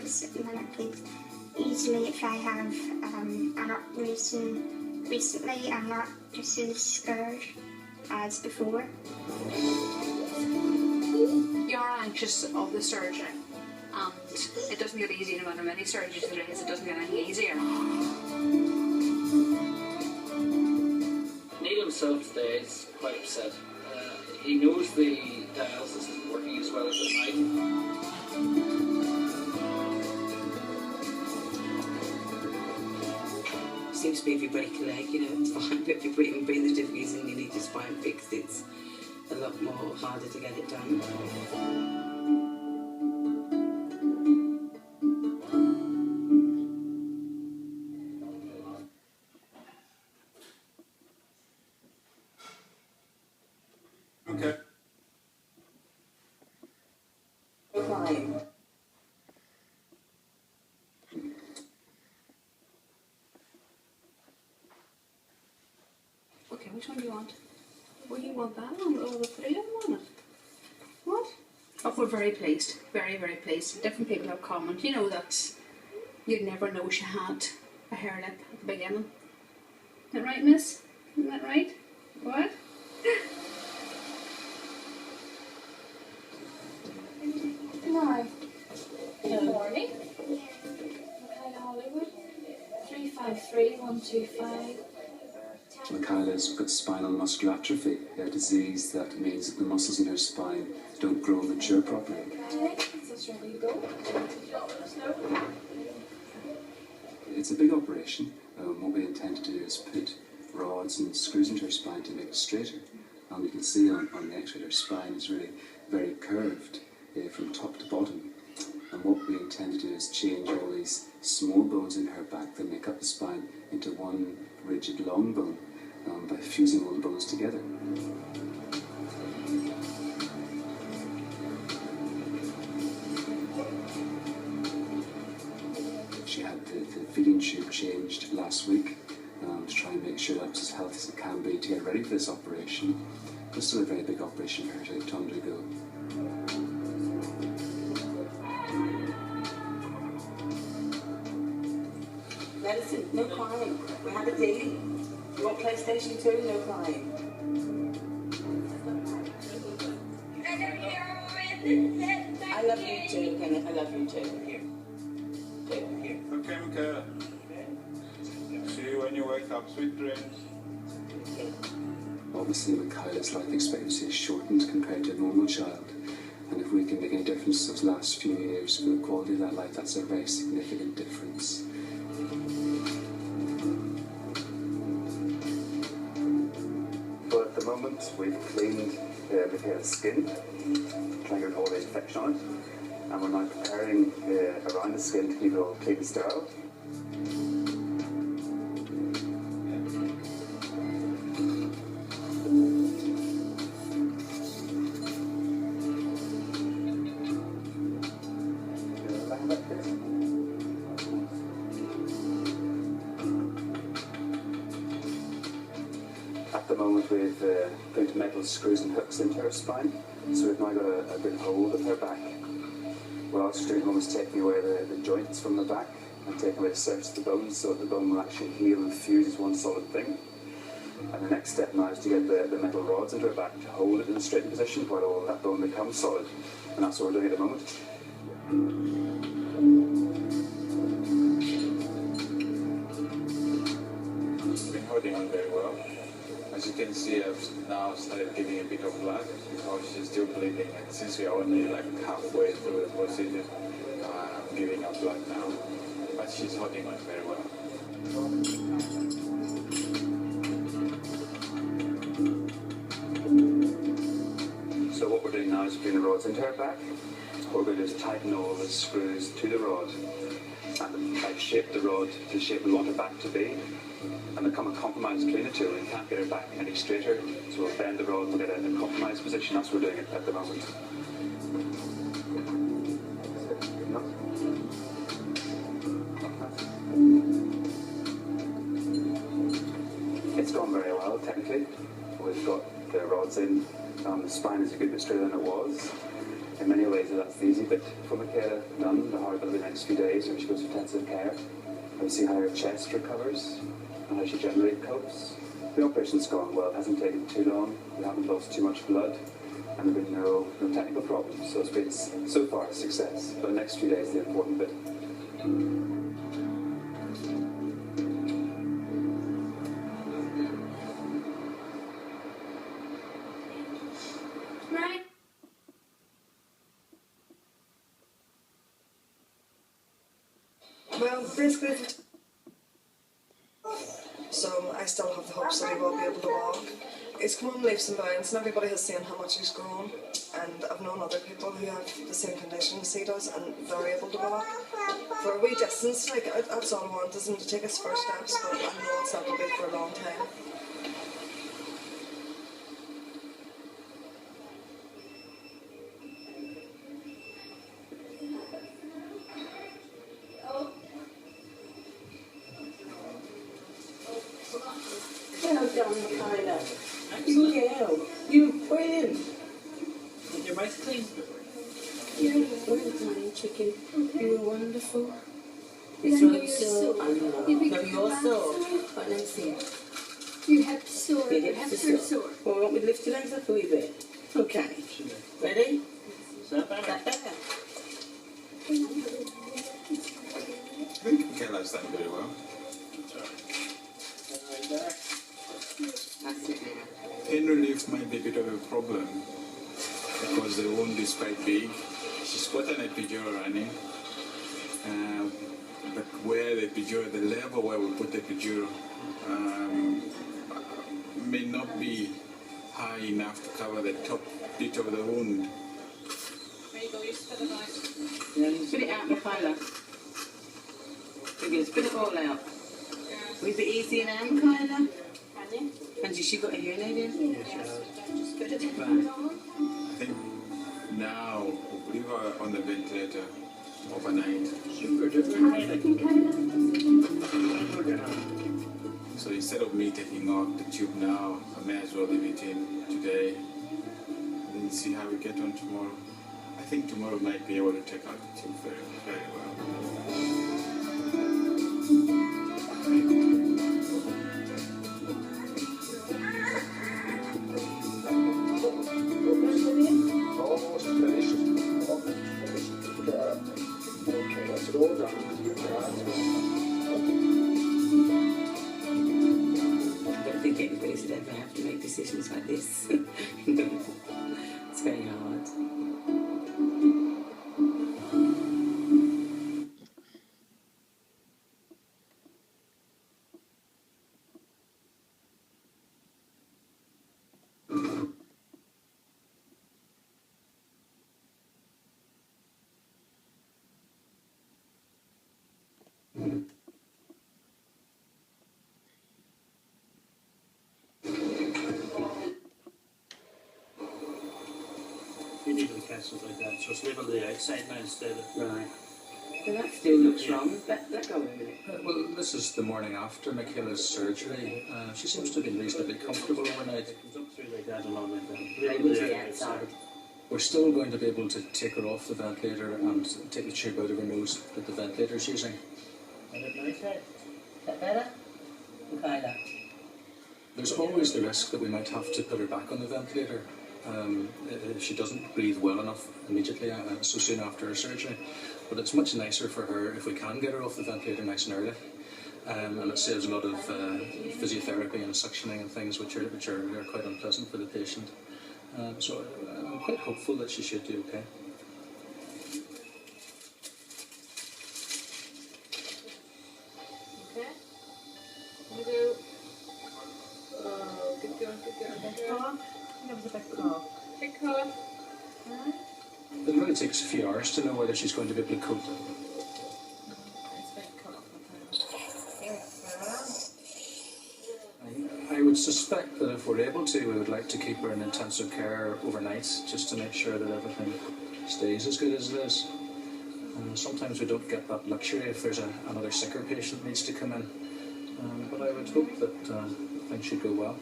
nerves at the minute, because usually if I have an operation recently, I'm not just as scared as before. You're anxious of the surgery, and it doesn't get easier no matter how many surgeries there is, it doesn't get any easier. Neil himself today is quite upset. He knows the dialysis isn't working as well as it might. Seems to be if you break a leg, you know, it's fine, but if you're breathing difficulties and you need your spine fixed, it's a lot more harder to get it done. Okay. Crying. Okay, which one do you want? Well, you want that one? Oh, the three of them on it. What? Oh, we're very pleased. Very, very pleased. Different people have commented. You know that you'd never know she had a hair lip at the beginning. Isn't that right, miss? Isn't that right? What? No. Good morning. Okay, Hollywood. 353125. Michaela's got spinal muscular atrophy, a disease that means that the muscles in her spine don't grow and mature properly. Okay, that's ready to go. It's a big operation. What we intend to do is put rods and screws into her spine to make it straighter. And you can see on the x-ray her spine is really very curved from top to bottom. And what we intend to do is change all these small bones in her back that make up the spine into one rigid long bone by fusing all the bones together. She had the feeding tube changed last week to try and make sure that it's as healthy as it can be to get ready for this operation. It's still a very big operation for her to undergo. Medicine, no crying. We have it daily. You want PlayStation 2? No crying. I love you too, Kenneth. I love you too. Here. Here. Okay, Michaela. See you when you wake up. Sweet dreams. Obviously, Michaela's life expectancy is shortened compared to a normal child. And if we can make any difference those last few years for the quality of that life, that's a very significant difference. Well, at the moment, we've cleaned Michaela's skin, trying to get all the infection on it. And we're now preparing around the skin to keep it all clean and sterile. At the moment we've put metal screws and hooks into her spine, so we've now got a good hold of her back. What else we're doing at the moment is taking away the joints from the back and taking away the surface of the bone so that the bone will actually heal and fuse as one solid thing. And the next step now is to get the metal rods into her back to hold it in a straight position while all that bone becomes solid. And that's what we're doing at the moment. It's been holding on very well. As you can see, I've now started giving a bit of blood because she's still bleeding, and since we are only like halfway through the procedure, I'm giving her blood now. But she's holding on very well. So what we're doing now is putting the rods into her back. What we're going to do is tighten all the screws to the rod and shape the rod to the shape we want her back to be. And become a compromise between the two. We can't get her back any straighter, so we'll bend the rod and get her in a compromise position. That's what we're doing at the moment. It's gone very well, technically. We've got the rods in. The spine is a good bit straighter than it was. In in many ways that's the easy bit for Michaela done. The hard bit of the next few days when she goes to intensive care. And we see how her chest recovers and how she generally copes. The operation's gone well, it hasn't taken too long, we haven't lost too much blood, and there have been no technical problems, so it's been, so far, a success. But the next few days are the important bit. Right. Well, basically, so I still have the hopes that he will be able to walk. He's come on leaps and bounds, and everybody has seen how much he's grown. And I've known other people who have the same condition as he does, and they're able to walk. For a wee distance, like, that's all I want, is him to take his first steps, but I know it's not going to be for a long time. Well done, Michaela. You girl. You're brilliant. Did your mouth clean? You're well done, chicken. You were wonderful. It's Yeah, really you're sore. sore. I know. You No, become you're back sore. sore. But let's see. Your hips sore. Your Your hips hips are are sore. Well, want me to lift your legs up a wee bit? Okay. Ready? Is that better? That better? I think Michaela's done very well. Right there. That's it now. Pain relief might be a bit of a problem because the wound is quite big. She's got an epidural running, but where the epidural, the level where we put the epidural may not be high enough to cover the top bit of the wound. There you go, you spit it out. Spit it out, Michaela. We're spit it all out. Was it easy now, Michaela? And she got a hearing aid in? Just spit it in. I think now we'll leave her on the ventilator overnight. So instead of me taking off the tube now, I may as well leave it in today and then see how we get on tomorrow. I think tomorrow might be able to take out the tube very, very well. Almost finished. Almost finished. Okay, that's it all done. I don't think anybody should ever have to make decisions like this. It's very hard. You need to catch it like that. So it's leave it on the outside now instead of. Right. So that still looks wrong. Let go of it. Well, this is the morning after Michaela's surgery. She seems to have been reasonably comfortable overnight. It comes up through like that along like that. Leave it Right on to the the outside. We're still going to be able to take her off the ventilator and take the tube out of her nose that the ventilator's using. And it nice head. Is that better? Michaela. There's always the risk that we might have to put her back on the ventilator if she doesn't breathe well enough immediately, so soon after her surgery. But it's much nicer for her if we can get her off the ventilator nice and early. And it saves a lot of physiotherapy and suctioning and things which are quite unpleasant for the patient. So I'm quite hopeful that she should do okay. Okay. You do. Oh, good going, good going. Big cough. That was a big cough. Big cough. Alright. It really takes a few hours to know whether she's going to be able to cope. It's big cough. I would suspect that if we're able to, we would like to keep her in intensive care overnight, just to make sure that everything stays as good as it is. Sometimes we don't get that luxury if there's another sicker patient needs to come in. But I would hope that things should go well.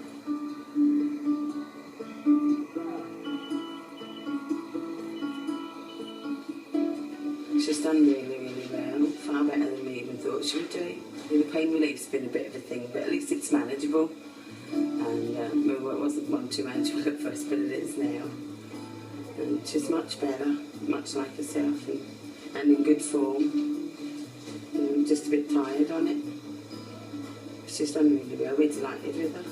should we do? The pain relief's been a bit of a thing, but at least it's manageable. And it wasn't one too manageable at first, but it is now. And she's much better, much like herself, and in good form. Just a bit tired on it. She's done really well. We're delighted with her.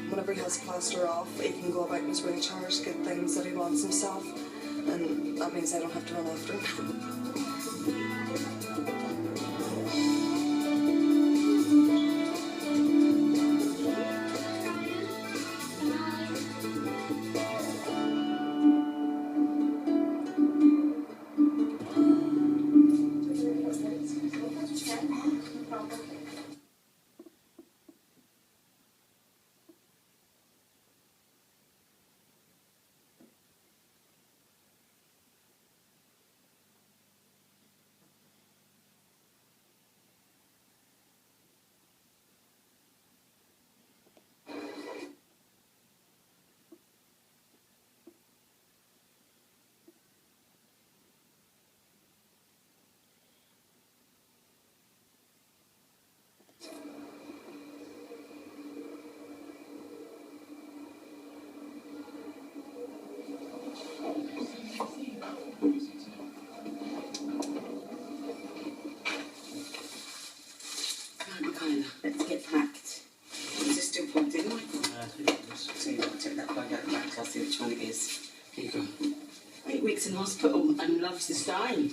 Whenever he has plaster off, he can go about in his wheelchairs, get things that he wants himself, and that means I don't have to run after him. Let's get packed. Is it still plugged in, Michael? So you've got to take that plug out the back, I'll see which one it is. Here you go. 8 weeks in hospital and loves the style.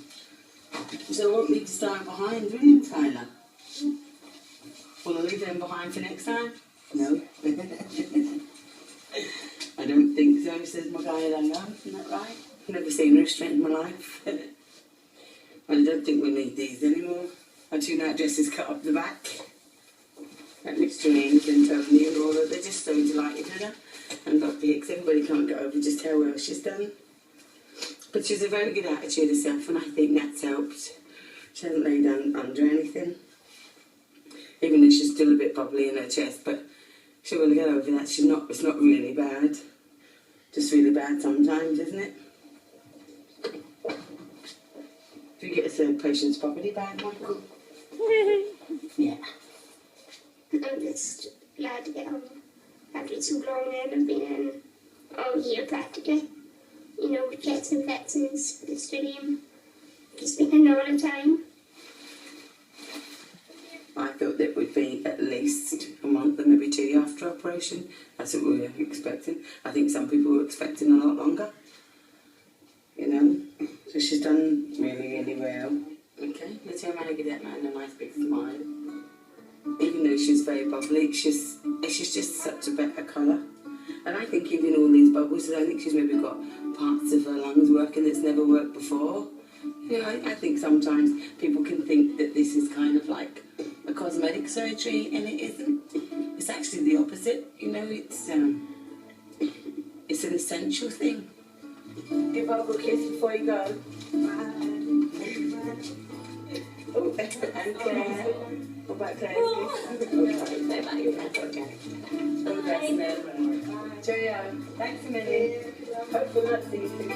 So I won't leave the style behind, will you, Tyler? Will I leave them behind for next time? No. I don't think so, says my guy that I know, isn't that right? I've never seen a restraint in my life. Well, I don't think we need these anymore. Our two-night dresses cut up the back. That mixture and Tony and all that, they're just so delighted with her. And Dr. Hicks, everybody can't get over just how well she's done. But she's a very good attitude herself, and I think that's helped. She hasn't laid under anything. Even though she's still a bit bubbly in her chest, but she will get over that. It's not really bad. Just really bad sometimes, isn't it? Do you get a third patient's property back, Michael? Yeah. I'm just glad to get home after so long now. I've been in all year practically. You know, with jets and vets in the stadium. Just been in all the time. I thought that would be at least a month and maybe 2 after operation. That's what we were expecting. I think some people were expecting a lot longer. You know? So she's done really, really well. Okay, let's see how I get that man a nice big smile. Even though she's very bubbly, she's just such a better colour. And I think even all these bubbles, I think she's maybe got parts of her lungs working that's never worked before. You know, I think sometimes people can think that this is kind of like a cosmetic surgery, and it isn't. It's actually the opposite. You know, it's an essential thing. Give Barbara a kiss before you go. Bye. Oh, and Claire. What about Claire? Okay, say about your friends, okay. All the best, man. Cheerio. Thanks a million. Hopefully not see you soon.